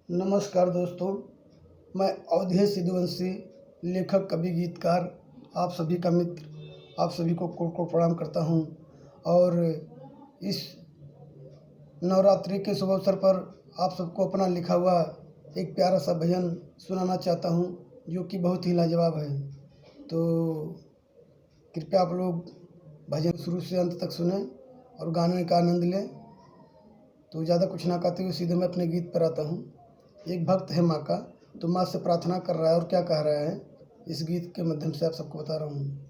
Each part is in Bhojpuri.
नमस्कार दोस्तों, मैं अवधेश सिद्धवंशी, लेखक, कवि, गीतकार, आप सभी का मित्र, आप सभी को कोटि प्रणाम करता हूँ। और इस नवरात्रि के शुभ अवसर पर आप सबको अपना लिखा हुआ एक प्यारा सा भजन सुनाना चाहता हूँ, जो कि बहुत ही लाजवाब है। तो कृपया आप लोग भजन शुरू से अंत तक सुनें और गाने का आनंद लें। तो ज़्यादा कुछ ना कहते हुए सीधे मैं अपने गीत पर आता हूँ। एक भक्त है माँ का, तो माँ से प्रार्थना कर रहा है और क्या कह रहा है, इस गीत के माध्यम से आप सबको बता रहा हूँ।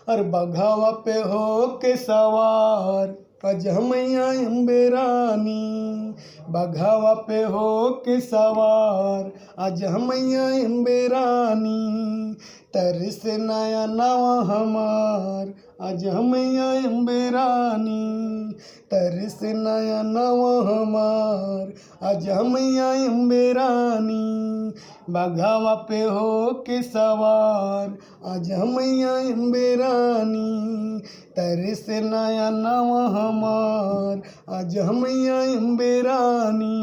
अरे बघावा पे हो के सवार अजमैया अम्बे रानी, बघावा पे हो के सवार अजमैया अम्बे रानी, तरस नया नवा हमार अजमैया अम्बे रानी, तरस नया नवा हमार अजमैया अम्बे रानी, बघावा पे हो के सवार अजमैया अम्बे रानी, तरस नया नवा हमार अजमैया अम्बे रानी।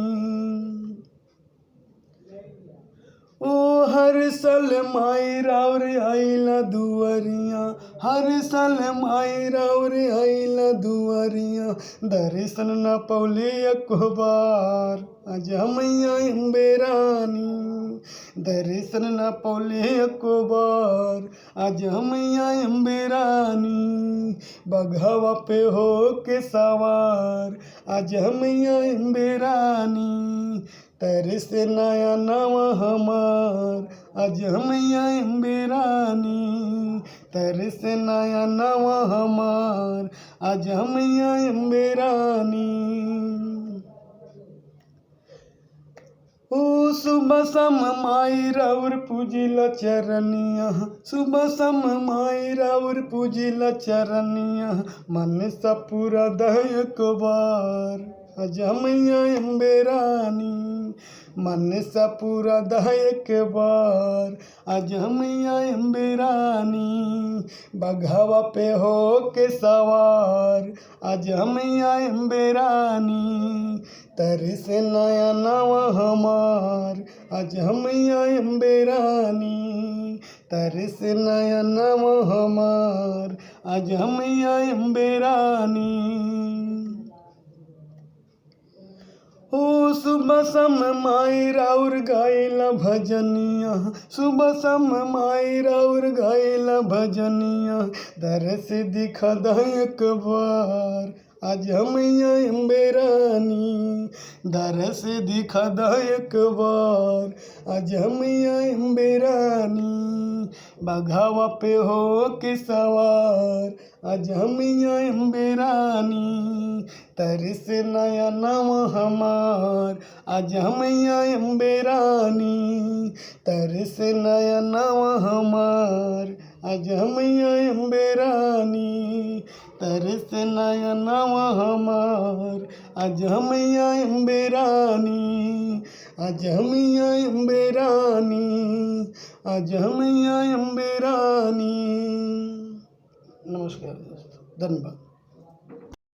ओ हर साल माई राउर आइला दुआरिया, हर साल माई राउर आइला दुआरिया, दर्शन न पौले एको बार अजमैया अम्बे रानी, दर्शन न पौले एको बार अजमैया अम्बे रानी, बघावा पे हो के सवार अजमैया अम्बे रानी, तरस नया नवा हमार अजमैया अम्बे रानी, तरस नया नवा हमार अजमैया अम्बे रानी। ओ सुबह सम माई राउर पूजिला चरनिया, सुबह सम माई राउर पूजिला चरनिया, मन सा पूरा दहक बार अजमैया अम्बे रानी, मन सा पूरा दहक बार अजमैया अम्बे रानी, बघावा पे हो के सवार अजमैया अम्बे रानी, तरस नया नवा हमार अजमैया अम्बे रानी, तरस नया नवा हमार अजमैया अम्बे रानी। ओ सुबह सम माई राउर गाइला भजनिया, सुबह सम माई राउर गाइला भजनिया, दरस दिखा दहक बार अजमैया अम्बे रानी, दरस दिखा दहक बार अजमैया अम्बे रानी, बघावा पे हो के सवार अजमैया अम्बे रानी, तरस नया नवा हमार अजमैया अम्बे रानी, तरस नया नवा हमार अजमैया अम्बे रानी, तरस नया नवा हमार अजमैया अम्बे रानी, अजमैया अम्बे रानी, अजमैया अम्बे रानी। नमस्कार दोस्तों, धन्यवाद।